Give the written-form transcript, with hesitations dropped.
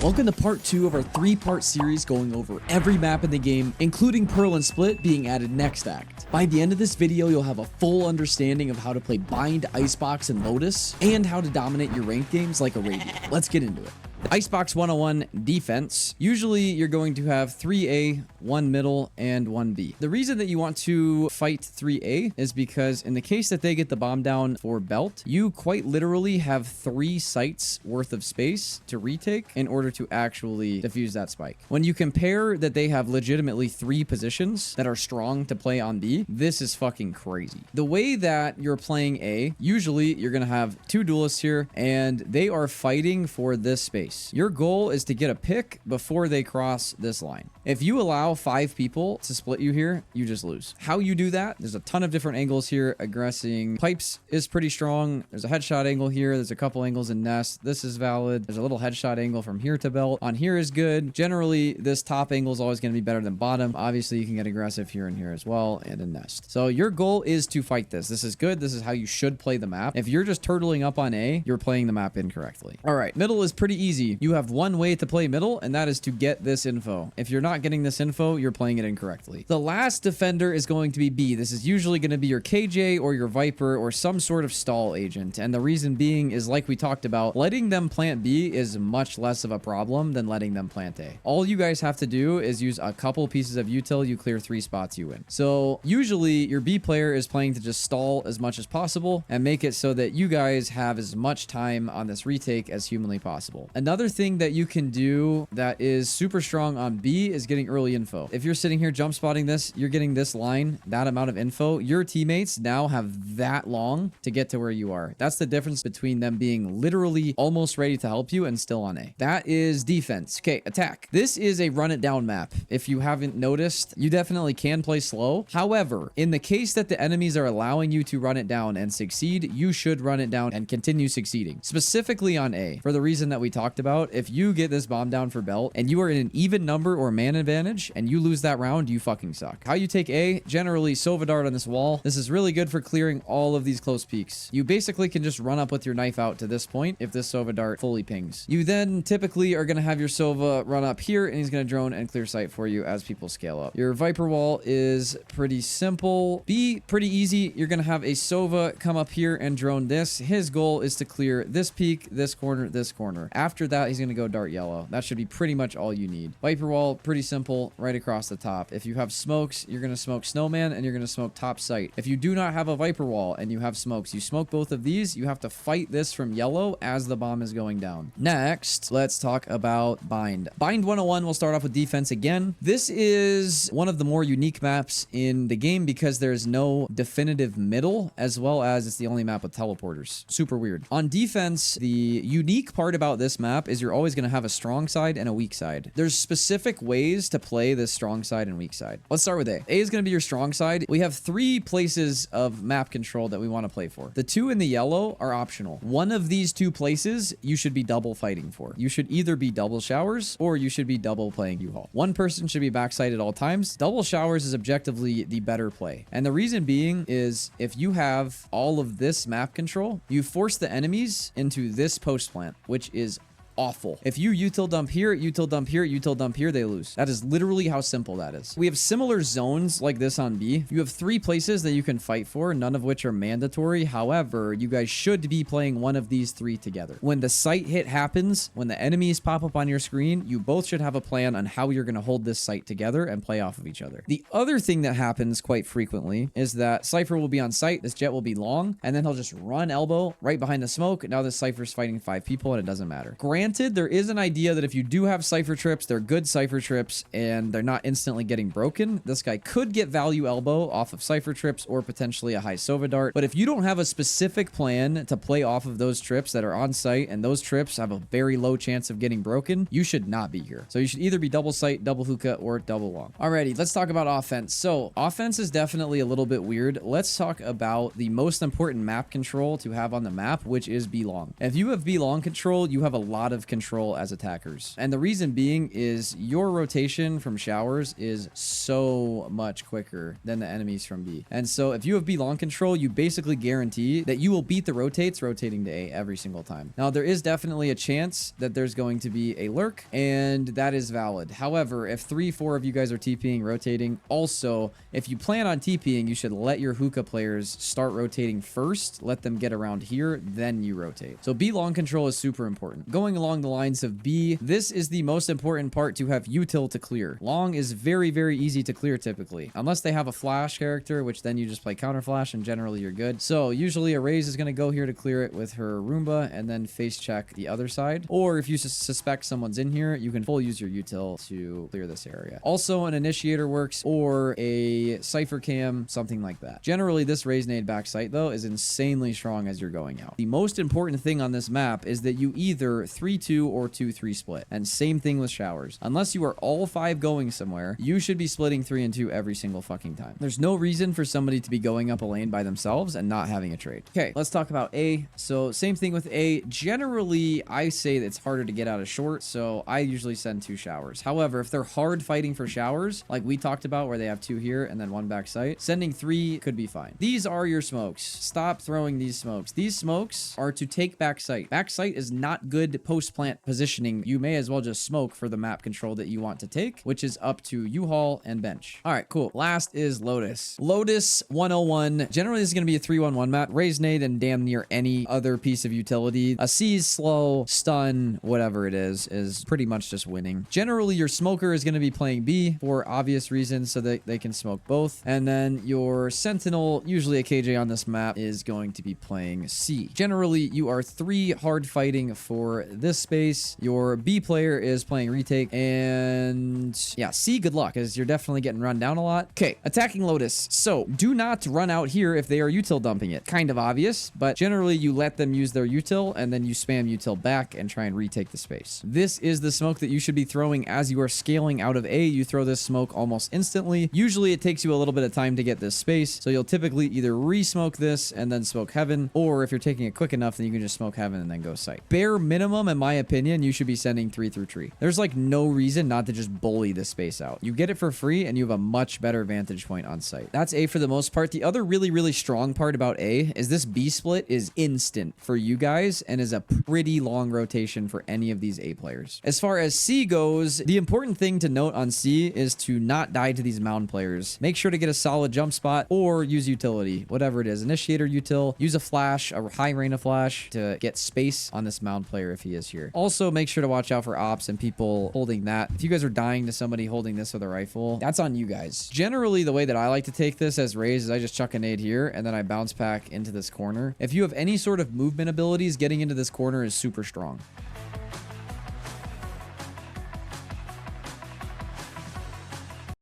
Welcome to part 2 of our 3-part series going over every map in the game, including Pearl and Split being added next act. By the end of this video, you'll have a full understanding of how to play Bind, Icebox, and Lotus, and how to dominate your ranked games like Arabian. Let's get into it. Icebox 101 defense. Usually you're going to have 3A, 1 middle, and 1 B. The reason that you want to fight 3A is because in the case that they get the bomb down for belt, you quite literally have 3 sites worth of space to retake in order to actually defuse that spike. When you compare that they have legitimately 3 positions that are strong to play on B, this is fucking crazy. The way that you're playing A, usually you're going to have 2 duelists here and they are fighting for this space. Your goal is to get a pick before they cross this line. If you allow 5 people to split you here, you just lose. How you do that? There's a ton of different angles here. Aggressing pipes is pretty strong. There's a headshot angle here. There's a couple angles in nest. This is valid. There's a little headshot angle from here to belt. On here is good. Generally, this top angle is always going to be better than bottom. Obviously, you can get aggressive here and here as well, and in nest. So your goal is to fight this. This is good. This is how you should play the map. If you're just turtling up on A, you're playing the map incorrectly. All right, middle is pretty easy. You have one way to play middle, and that is to get this info. If you're not getting this info, you're playing it incorrectly. The last defender is going to be B. This is usually going to be your KJ or your Viper or some sort of stall agent. And the reason being is, like we talked about, letting them plant B is much less of a problem than letting them plant A. All you guys have to do is use a couple pieces of util. You clear 3 spots, you win. So usually your B player is playing to just stall as much as possible and make it so that you guys have as much time on this retake as humanly possible. Another thing that you can do that is super strong on B is getting early info. If you're sitting here jump spotting this, you're getting this line, that amount of info. Your teammates now have that long to get to where you are. That's the difference between them being literally almost ready to help you and still on A. That is defense. Okay, attack. This is a run it down map. If you haven't noticed, you definitely can play slow. However, in the case that the enemies are allowing you to run it down and succeed, you should run it down and continue succeeding. Specifically on A, for the reason that we talked about. If you get this bomb down for belt and you are in an even number or man advantage and you lose that round, you fucking suck. How you take A? Generally, Sova Dart on this wall. This is really good for clearing all of these close peaks. You basically can just run up with your knife out to this point if this Sova Dart fully pings. You then typically are going to have your Sova run up here and he's going to drone and clear sight for you as people scale up. Your Viper wall is pretty simple. B, pretty easy. You're going to have a Sova come up here and drone this. His goal is to clear this peak, this corner, this corner. After that, he's going to go dart yellow. That should be pretty much all you need. Viper wall, pretty simple, right across the top. If you have smokes, you're going to smoke snowman and you're going to smoke top sight. If you do not have a Viper wall and you have smokes, you smoke both of these, you have to fight this from yellow as the bomb is going down. Next, let's talk about Bind. Bind 101 will start off with defense again. This is one of the more unique maps in the game because there's no definitive middle, as well as it's the only map with teleporters. Super weird. On defense, the unique part about this map is you're always going to have a strong side and a weak side. There's specific ways to play this strong side and weak side. Let's start with A. A is going to be your strong side. We have 3 places of map control that we want to play for. The 2 in the yellow are optional. One of these 2 places you should be double fighting for. You should either be double showers or you should be double playing U-Haul. One person should be backside at all times. Double showers is objectively the better play. And the reason being is if you have all of this map control, you force the enemies into this post plant, which is awful. If you util dump here, util dump here, util dump here, they lose. That is literally how simple that is. We have similar zones like this on B. You have 3 places that you can fight for, none of which are mandatory. However, you guys should be playing one of these 3 together. When the site hit happens, when the enemies pop up on your screen, you both should have a plan on how you're going to hold this site together and play off of each other. The other thing that happens quite frequently is that Cypher will be on site, this jet will be long, and then he'll just run elbow right behind the smoke. Now this Cypher's fighting 5 people and it doesn't matter. Granted, there is an idea that if you do have Cypher trips, they're good Cypher trips and they're not instantly getting broken. This guy could get value elbow off of Cypher trips or potentially a high Sova Dart. But if you don't have a specific plan to play off of those trips that are on site and those trips have a very low chance of getting broken, you should not be here. So you should either be double sight, double hookah, or double long. Alrighty, let's talk about offense. So offense is definitely a little bit weird. Let's talk about the most important map control to have on the map, which is B long. If you have B long control, you have a lot lot of control as attackers. And the reason being is your rotation from showers is so much quicker than the enemies from B. And so if you have B long control, you basically guarantee that you will beat the rotates rotating to A every single time. Now, there is definitely a chance that there's going to be a lurk, and that is valid. However, if 3-4 of you guys are TPing, rotating, also, if you plan on TPing, you should let your hookah players start rotating first, let them get around here, then you rotate. So B long control is super important. Going along the lines of B, this is the most important part to have util to clear. Long is very, very easy to clear typically, unless they have a flash character, which then you just play counter flash and generally you're good. So usually a Raze is going to go here to clear it with her Roomba and then face check the other side. Or if you suspect someone's in here, you can full use your util to clear this area. Also, an initiator works or a Cypher Cam, something like that. Generally, this Raze nade backside though is insanely strong as you're going out. The most important thing on this map is that you either 3-2 or 2-3 split. And same thing with showers. Unless you are all 5 going somewhere, you should be splitting 3 and 2 every single fucking time. There's no reason for somebody to be going up a lane by themselves and not having a trade. Okay, let's talk about A. So same thing with A. Generally, I say that it's harder to get out of short, so I usually send 2 showers. However, if they're hard fighting for showers, like we talked about where they have 2 here and then 1 backside, sending 3 could be fine. These are your smokes. Stop throwing these smokes. These smokes are to take backside. Backside is not good post-plant positioning. You may as well just smoke for the map control that you want to take, which is up to U-Haul and bench. All right, cool. Last is Lotus. Lotus 101. Generally, this is going to be a 3-1-1 map. Raze nade and damn near any other piece of utility. A seize, slow, stun, whatever it is pretty much just winning. Generally, your smoker is going to be playing B for obvious reasons so that they can smoke both. And then your sentinel, usually a KJ on this map, is going to be playing C. Generally, you are 3 hard fighting for this space. Your B player is playing retake, and yeah, C, good luck, because you're definitely getting run down a lot. Okay, attacking Lotus. So do not run out here if they are util dumping it. Kind of obvious, but generally you let them use their util and then you spam util back and try and retake the space. This is the smoke that you should be throwing as you are scaling out of A. You throw this smoke almost instantly. Usually it takes you a little bit of time to get this space, so you'll typically either re-smoke this and then smoke heaven, or if you're taking it quick enough, then you can just smoke heaven and then go site. Bare minimum, in my opinion, you should be sending 3 through tree. There's like no reason not to just bully this space out. You get it for free and you have a much better vantage point on site. That's A for the most part. The other really, really strong part about A is this B split is instant for you guys and is a pretty long rotation for any of these A players. As far as C goes, the important thing to note on C is to not die to these mound players. Make sure to get a solid jump spot or use utility, whatever it is. Initiator util, use a flash, a high rain of flash to get space on this mound player if he is here. Also, make sure to watch out for ops and people holding that. If you guys are dying to somebody holding this with a rifle, that's on you guys. Generally, the way that I like to take this as Raze is I just chuck a nade here and then I bounce back into this corner. If you have any sort of movement abilities, getting into this corner is super strong.